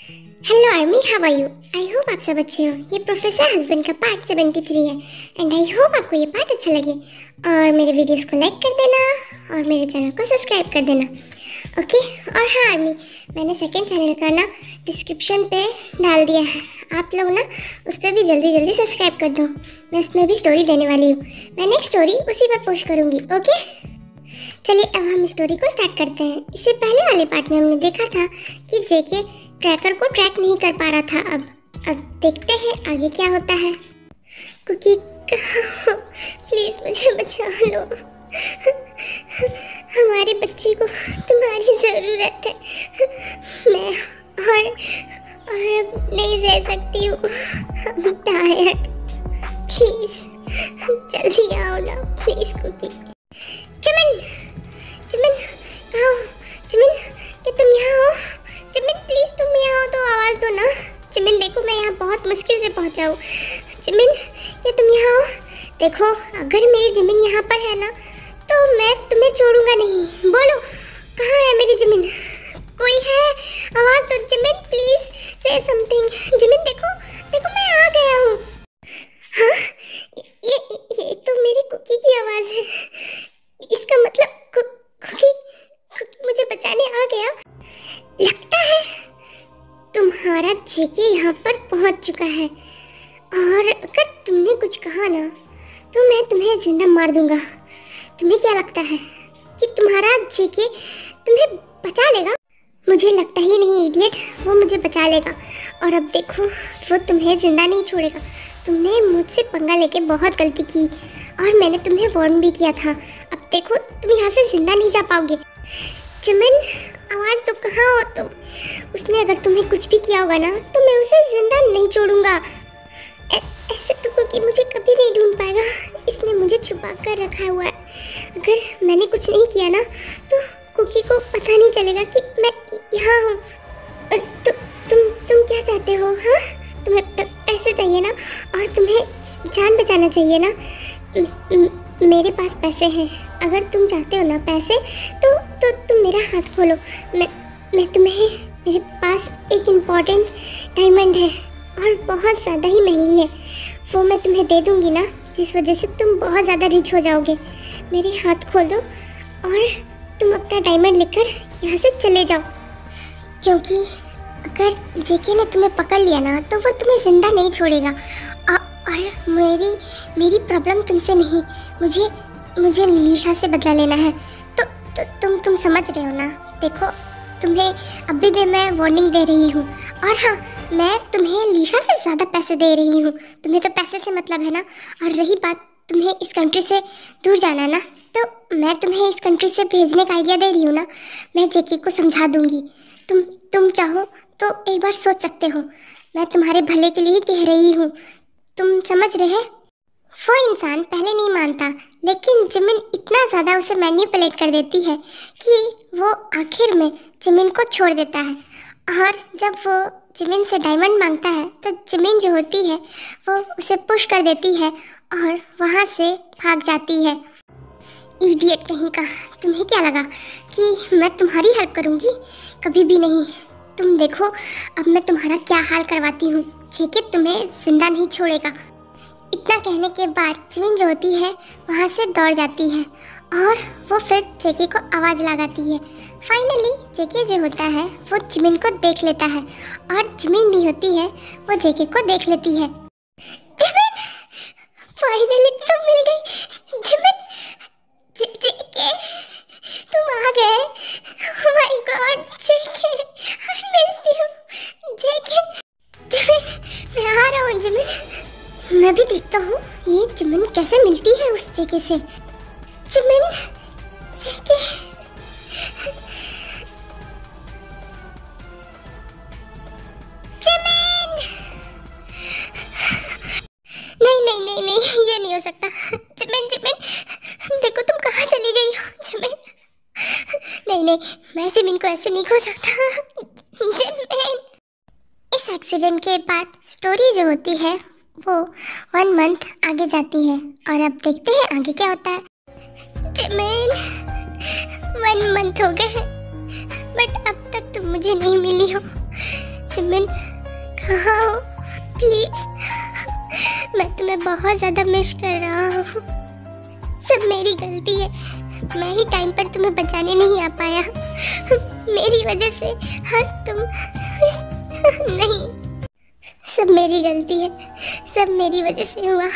Hello army, how are you? I hope आप सब अच्छे हो। ये प्रोफेसर हस्बैंड का पार्ट 73 है एंड आई होप आपको ये पार्ट अच्छा लगे और मेरे वीडियोस को लाइक कर देना और मेरे चैनल को सब्सक्राइब कर देना। ओके। और हाँ आर्मी, मैंने सेकंड चैनल का ना डिस्क्रिप्शन पे डाल दिया है, आप लोग ना उस पर भी जल्दी जल्दी सब्सक्राइब कर दो। मैं उसमें भी स्टोरी देने वाली हूँ। मैं नेक्स्ट स्टोरी उसी पर पोस्ट करूँगी। ओके, चलिए अब हम स्टोरी को स्टार्ट करते हैं। इससे पहले वाले पार्ट में हमने देखा था कि जेके ट्रैकर को ट्रैक नहीं कर पा रहा था। अब देखते हैं आगे क्या होता है। कुकी प्लीज मुझे बचा लो, हमारे बच्चे को तुम्हारी जरूरत है। मैं और अब नहीं रह सकती हूँ, I'm tired। प्लीज जल्दी आओ ना प्लीज कुकी। चमन चमन कहाँ हो? चमन क्या तुम यहाँ हो? चमन प्लीज तुम यहाँ हो तो आवाज दो ना। चमन देखो मैं यहाँ बहुत मुश्किल से पहुँचा हूँ। चमन क्या तुम यहाँ हो? देखो अगर मेरी जमीन यहाँ पर है ना तो मैं तुम्हें छोड़ूंगा नहीं। बोलो कहाँ है मेरी जमीन? कोई है? आवाज दो जमीन, प्लीज से समथिंग। जमीन देखो देखो मैं आ गया हूँ। हाँ ये तो मेरी कुकी की आवाज है। इसका मतलब कुकी मुझे बचाने आ गया। लगता है तुम्हारा जेके यहाँ पर पहुँच चुका है और अगर तुमने कुछ कहा ना तो मैं तुम्हें जिंदा मार दूंगा। तुम्हें क्या लगता है कि तुम्हारा जेके तुम्हें बचा लेगा? मुझे लगता ही नहीं इडियट, वो मुझे बचा लेगा। और अब देखो वो तुम्हें जिंदा नहीं छोड़ेगा। तुमने मुझसे पंगा लेके बहुत गलती की और मैंने तुम्हें वार्न भी किया था। अब देखो तुम यहाँ से जिंदा नहीं जा पाओगे। चमन आवाज तो कहाँ हो तुम? उसने अगर तुम्हें कुछ भी किया होगा ना तो मैं उसे जिंदा नहीं छोड़ूंगा। ऐसे तो कुकी मुझे कभी नहीं ढूंढ पाएगा। इसने मुझे छुपा कर रखा हुआ है। अगर मैंने कुछ नहीं किया ना तो कुकी को पता नहीं चलेगा कि मैं यहाँ हूँ। तुम क्या चाहते हो? हाँ तुम्हें पैसे चाहिए ना और तुम्हें जान बचाना चाहिए ना। मेरे पास पैसे हैं। अगर तुम चाहते हो ना पैसे तो तुम मेरा हाथ खोलो। मैं तुम्हें, मेरे पास एक इम्पॉर्टेंट डायमंड है और बहुत ज़्यादा ही महंगी है। वो मैं तुम्हें दे दूँगी ना, जिस वजह से तुम बहुत ज़्यादा रिच हो जाओगे। मेरे हाथ खोल दो और तुम अपना डायमंड लेकर यहाँ से चले जाओ। क्योंकि अगर जेके ने तुम्हें पकड़ लिया ना तो वो तुम्हें ज़िंदा नहीं छोड़ेगा। और मेरी प्रॉब्लम तुमसे नहीं, मुझे लीशा से बदला लेना है। तो तुम समझ रहे हो ना? देखो तुम्हें अभी भी मैं वार्निंग दे रही हूँ। और हाँ, मैं तुम्हें लीशा से ज़्यादा पैसे दे रही हूँ। तुम्हें तो पैसे से मतलब है ना। और रही बात तुम्हें इस कंट्री से दूर जाना ना, तो मैं तुम्हें इस कंट्री से भेजने का आइडिया दे रही हूँ ना। मैं जेके को समझा दूँगी। तुम चाहो तो एक बार सोच सकते हो। मैं तुम्हारे भले के लिए कह रही हूँ, तुम समझ रहे? वो इंसान पहले नहीं मानता लेकिन जिमिन इतना ज़्यादा उसे मैनिपुलेट कर देती है कि वो आखिर में जिमिन को छोड़ देता है। और जब वो जिमिन से डायमंड मांगता है तो जिमिन जो होती है वो उसे पुश कर देती है और वहाँ से भाग जाती है। इडियट कहीं का, तुम्हें क्या लगा कि मैं तुम्हारी हेल्प करूँगी? कभी भी नहीं। तुम देखो अब मैं तुम्हारा क्या हाल करवाती हूँ। जेके तुम्हें जिंदा नहीं छोड़ेगा। इतना कहने के बाद जिमिन जो होती है वहाँ से दौड़ जाती है और वो फिर जेके को आवाज़ लगाती है। फाइनली जेके जो होता है वो जिमिन को देख लेता है और जिमिन भी होती है वो जेके को देख लेती है। जिमिन फाइनली तुम मिल गई। जिमिन जेके तुम आ गए। Oh my God JK, I missed you. JK Jimin मैं आ रहा हूँ। जिमिन मैं भी देखता हूँ ये जिमिन कैसे मिलती है उस जेके से। जिमिन जेके जिमिन, नहीं ये नहीं हो सकता। जिमिन देखो तुम कहाँ चली गई हो? जिमिन नहीं मैं जिमिन को ऐसे नहीं खो सकता। जिमिन। इस एक्सीडेंट के बाद स्टोरी जो होती है वो 1 मंथ आगे जाती है और अब देखते हैं आगे क्या होता है। जिमिन 1 मंथ हो गए हैं बट अब तक तुम मुझे नहीं मिली हो। जिमिन कहाँ हो? प्लीज, मैं तुम्हें बहुत ज़्यादा मिस कर रहा हूँ। सब मेरी गलती है, मैं ही टाइम पर तुम्हें बचाने नहीं आ पाया। मेरी वजह से आज तुम नहीं, सब मेरी गलती है, सब मेरी वजह से हुआ।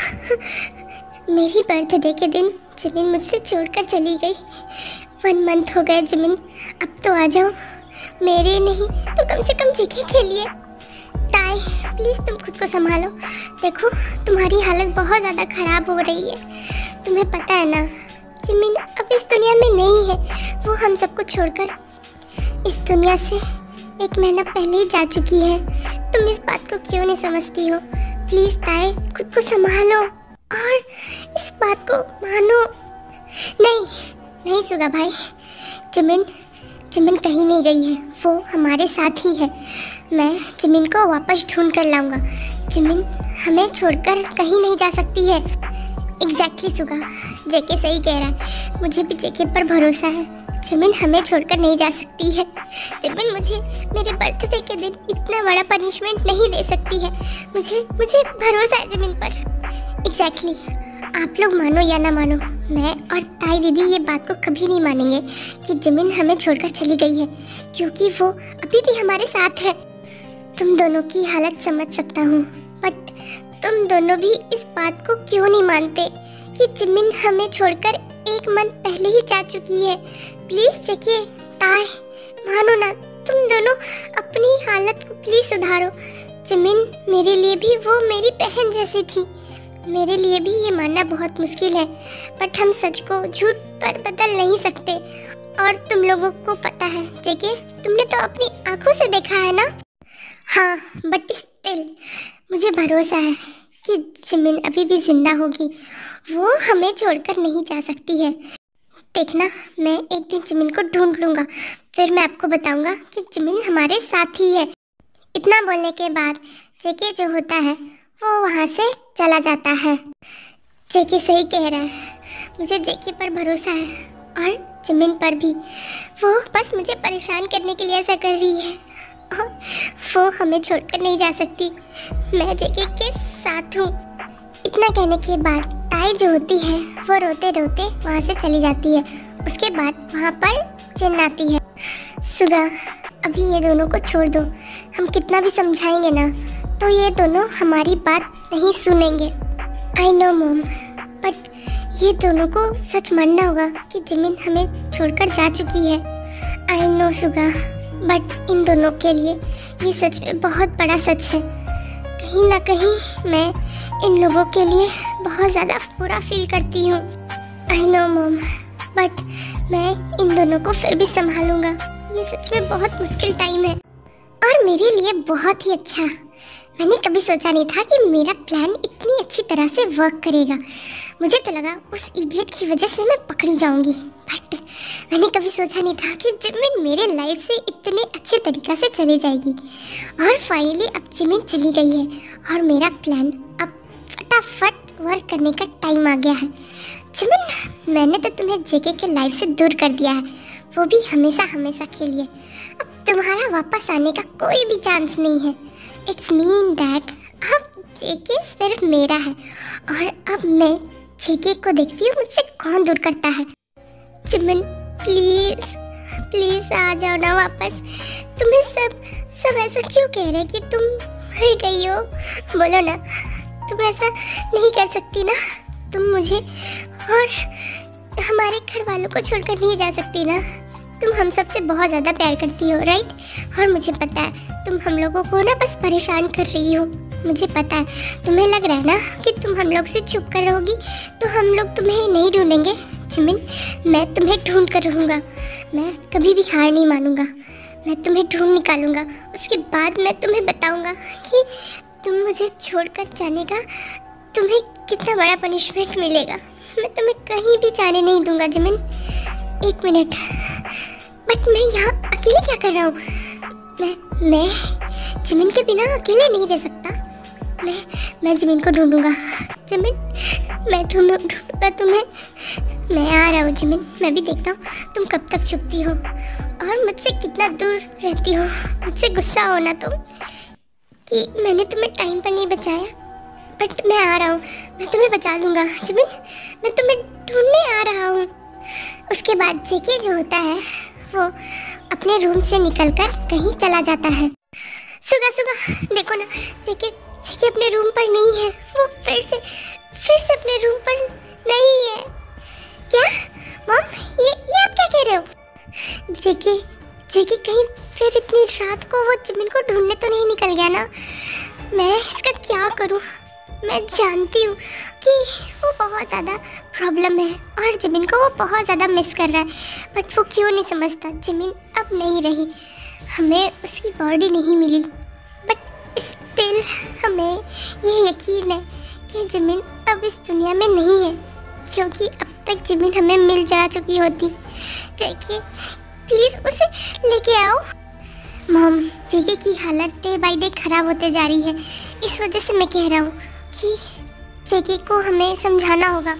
मेरी बर्थडे के दिन जिमिन मुझसे छोड़कर चली गई। 1 मंथ हो गए जिमिन, अब तो आ जाओ। मेरे नहीं तो कम से कम जेके के लिए। ताई प्लीज़ तुम खुद को संभालो। देखो तुम्हारी हालत बहुत ज़्यादा ख़राब हो रही है। तुम्हें पता है ना, जिमिन अब इस दुनिया में नहीं है। वो हम सबको छोड़कर इस दुनिया से 1 महीना पहले ही जा चुकी है। तुम इस बात को क्यों नहीं समझती हो? प्लीज़ ताई खुद को संभालो और इस बात को मानो। नहीं सुगा भाई, जिमिन कहीं नहीं गई है, वो हमारे साथ ही है। मैं जिमिन को वापस ढूंढ कर लाऊंगा। जिमिन हमें छोड़कर कहीं नहीं जा सकती है। एग्जैक्टली सुगा, जेके सही कह रहा है। मुझे भी जेके पर भरोसा है। जिमिन हमें छोड़कर नहीं जा सकती है। जिमिन मुझे मेरे बर्थडे के दिन इतना बड़ा पनिशमेंट नहीं दे सकती है। मुझे भरोसा है जिमिन पर। एग्जैक्टली, आप लोग मानो या ना मानो, मैं और ताई दीदी ये बात को कभी नहीं मानेंगे कि जिमिन हमें छोड़कर चली गई है, क्योंकि वो अभी भी हमारे साथ है। तुम दोनों की हालत समझ सकता हूँ, बट तुम दोनों भी इस बात को क्यों नहीं मानते कि जिमिन हमें छोड़कर 1 मंथ पहले ही जा चुकी है। प्लीज जेके, ताई मानो ना, तुम दोनों अपनी हालत को प्लीज सुधारो। जिमिन मेरे लिए भी वो मेरी बहन जैसी थी। मेरे लिए भी ये मानना बहुत मुश्किल है, बट हम सच को झूठ पर बदल नहीं सकते। और तुम लोगों को पता है जेके, तुमने तो अपनी आंखों से देखा है ना। हाँ, बट स्टिल मुझे भरोसा है कि जिमिन अभी भी जिंदा होगी। वो हमें छोड़कर नहीं जा सकती है। देखना, मैं एक दिन जिमिन को ढूंढ लूँगा, फिर मैं आपको बताऊँगा कि जिमिन हमारे साथ ही है। इतना बोलने के बाद जेके जो होता है वो वहाँ से चला जाता है। जेके सही कह रहा है, मुझे जेके पर भरोसा है और जिमिन पर भी। वो बस मुझे परेशान करने के लिए ऐसा कर रही है और वो हमें छोड़कर नहीं जा सकती। मैं जेके के साथ हूँ। इतना कहने के बाद ताई जो होती है वो रोते रोते वहाँ से चली जाती है। उसके बाद वहाँ पर जिन्न आती है। सुगा, अभी ये दोनों को छोड़ दो। हम कितना भी समझाएंगे ना तो ये दोनों हमारी बात नहीं सुनेंगे। आई नो मॉम, बट ये दोनों को सच मानना होगा कि जिमिन हमें छोड़कर जा चुकी है। I know Suga, but in दोनों के लिए ये सच में बहुत बड़ा सच है। कहीं ना कहीं मैं इन लोगों के लिए बहुत ज़्यादा बुरा फील करती हूँ। आई नो मॉम, बट मैं इन दोनों को फिर भी संभालूंगा। ये सच में बहुत मुश्किल टाइम है और मेरे लिए बहुत ही अच्छा। मैंने कभी सोचा नहीं था कि मेरा प्लान इतनी अच्छी तरह से वर्क करेगा। मुझे तो लगा उस इडियट की वजह से मैं पकड़ी जाऊंगी, बट मैंने कभी सोचा नहीं था कि जिमिन मेरे लाइफ से इतने अच्छे तरीक़े से चली जाएगी। और फाइनली अब जिमिन चली गई है और मेरा प्लान अब फटाफट वर्क करने का टाइम आ गया है। जिमिन, मैंने तो तुम्हें जेके के लाइफ से दूर कर दिया है, वो भी हमेशा के लिए। अब तुम्हारा वापस आने का कोई भी चांस नहीं है। इट्स मीन दैट अब जेके सिर्फ मेरा है और अब मैं जेके को देखती हूँ मुझसे कौन दूर करता है। जिमिन प्लीज आ जाओ ना वापस। तुम्हें सब ऐसा क्यों कह रहे हैं कि तुम मर गई हो? बोलो ना, तुम ऐसा नहीं कर सकती ना। तुम मुझे और हमारे घर वालों को छोड़कर नहीं जा सकती ना। तुम हम सब से बहुत ज़्यादा प्यार करती हो, राइट? और मुझे पता है तुम हम लोगों को ना बस परेशान कर रही हो। मुझे पता है, तुम्हें लग रहा है ना कि तुम हम लोग से छुप कर रहोगी तो हम लोग तुम्हें नहीं ढूंढेंगे। जिमिन, मैं तुम्हें ढूंढ कर रहूँगा। मैं कभी भी हार नहीं मानूंगा। मैं तुम्हें ढूंढ निकालूंगा। उसके बाद मैं तुम्हें बताऊंगा कि तुम मुझे छोड़कर जाने का तुम्हें कितना बड़ा पनिशमेंट मिलेगा। मैं तुम्हें कहीं भी जाने नहीं दूंगा। जिमिन, 1 मिनट, बट मैं यहाँ अकेले क्या कर रहा हूँ? मैं जिमिन के बिना अकेले नहीं रह सकता। मैं जिमिन को ढूंढूंगा। जिमिन, मैं ढूंढूंगा तुम्हें। मैं आ रहा हूँ जिमिन। मैं भी देखता हूँ तुम कब तक छुपती हो। और मुझसे कितना दूर रहती हो। मुझसे गुस्सा हो ना तुम कि मैंने तुम्हें टाइम पर नहीं बचाया, बट मैं आ रहा हूँ, मैं तुम्हें बचा लूँगा जिमिन, मैं तुम्हें ढूंढने आ रहा हूँ। उसके बाद जेके जो होता है वो अपने रूम से निकलकर कहीं चला जाता है। सुगा देखो ना, जेके अपने रूम पर नहीं है। वो फिर से अपने रूम पर नहीं है। क्या मॉम, ये आप क्या कह रहे हो? जेके कहीं फिर इतनी रात को वो जिमिन को ढूंढने तो नहीं निकल गया ना? मैं इसका क्या करूं? मैं जानती हूँ कि वो बहुत ज़्यादा प्रॉब्लम है और जिमिन को वो बहुत ज़्यादा मिस कर रहा है, बट वो क्यों नहीं समझता? जिमिन अब नहीं रही, हमें उसकी बॉडी नहीं मिली, बट स्टिल हमें ये यकीन है कि जिमिन अब इस दुनिया में नहीं है, क्योंकि अब तक जिमिन हमें मिल जा चुकी होती। जेके प्लीज़ उसे लेके आओ। मॉम, जेके की हालत डे बाय डे ख़राब होते जा रही है, इस वजह से मैं कह रहा हूँ कि जेके को हमें समझाना होगा।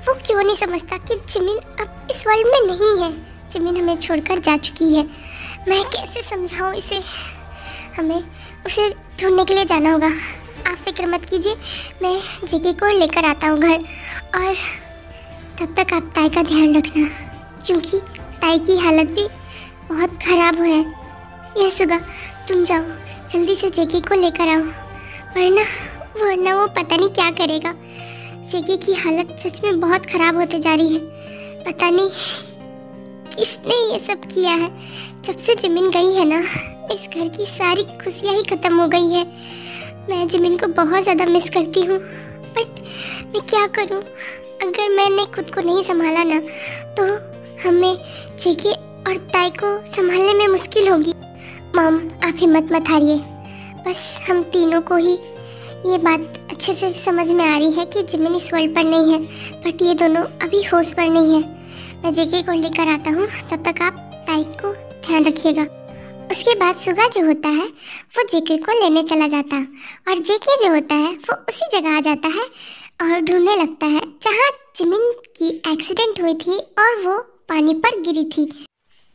वो क्यों नहीं समझता कि जिमिन अब इस वर्ल्ड में नहीं है, जिमिन हमें छोड़कर जा चुकी है। मैं कैसे समझाऊँ इसे? हमें उसे ढूंढने के लिए जाना होगा। आप फिक्र मत कीजिए, मैं जेके को लेकर आता हूँ घर, और तब तक आप ताई का ध्यान रखना, क्योंकि ताई की हालत भी बहुत ख़राब है। यह सुगा, तुम जाओ जल्दी से जेके को लेकर आओ, वरना वो पता नहीं क्या करेगा। जेके की हालत सच में बहुत ख़राब होते जा रही है। पता नहीं किसने ये सब किया है। जब से जिमिन गई है ना, इस घर की सारी खुशियाँ ही ख़त्म हो गई है। मैं जिमिन को बहुत ज़्यादा मिस करती हूँ, बट मैं क्या करूँ? अगर मैंने खुद को नहीं संभाला ना, तो हमें जेके और ताई को संभालने में मुश्किल होगी। मॉम, आप हिम्मत मत हारिए, बस हम तीनों को ही ये बात अच्छे से समझ में आ रही है कि जिमिन इस वर्ल्ड पर नहीं है, बट ये दोनों अभी होश पर नहीं है। मैं जेके को लेकर आता हूँ, तब तक आप ताई को ध्यान रखिएगा। उसके बाद सुगा जो होता है वो जेके को लेने चला जाता है, और जेके जो होता है वो उसी जगह आ जाता है और ढूंढने लगता है जहाँ जिमिन की एक्सीडेंट हुई थी और वो पानी पर गिरी थी।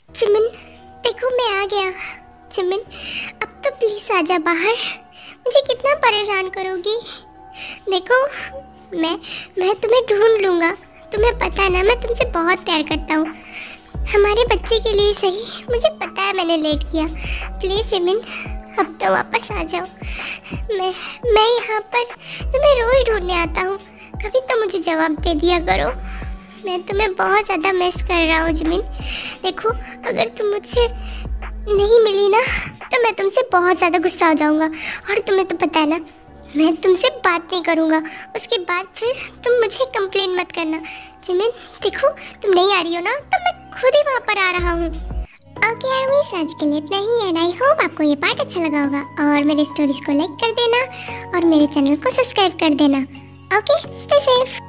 जिमिन देखो, मैं आ गया। जिमिन अब तो प्लीज़ आजा बाहर, मुझे कितना परेशान करोगी? देखो, मैं तुम्हें ढूंढ लूँगा। तुम्हें पता है ना, मैं तुमसे बहुत प्यार करता हूँ, हमारे बच्चे के लिए सही। मुझे पता है मैंने लेट किया, प्लीज़ जिमिन अब तो वापस आ जाओ। मैं यहाँ पर तुम्हें रोज़ ढूंढने आता हूँ, कभी तो मुझे जवाब दे दिया करो। मैं तुम्हें बहुत ज़्यादा मिस कर रहा हूँ जिमिन। देखो, अगर तुम मुझे नहीं मिली ना, तो मैं तुमसे बहुत ज़्यादा गुस्सा हो जाऊँगा, और तुम्हें तो पता है ना, मैं तुमसे बात नहीं करूँगा। उसके बाद फिर तुम मुझे कंप्लेन मत करना। जिमिन देखो, तुम नहीं आ रही हो ना, तो मैं खुद ही वहाँ पर आ रहा हूँ। ओके आर्मीज, आज के लिए इतना ही, एंड आई होप आपको ये पार्ट अच्छा लगा होगा, और मेरे स्टोरीज को लाइक कर देना और मेरे चैनल को सब्सक्राइब कर देना। Okay, stay safe.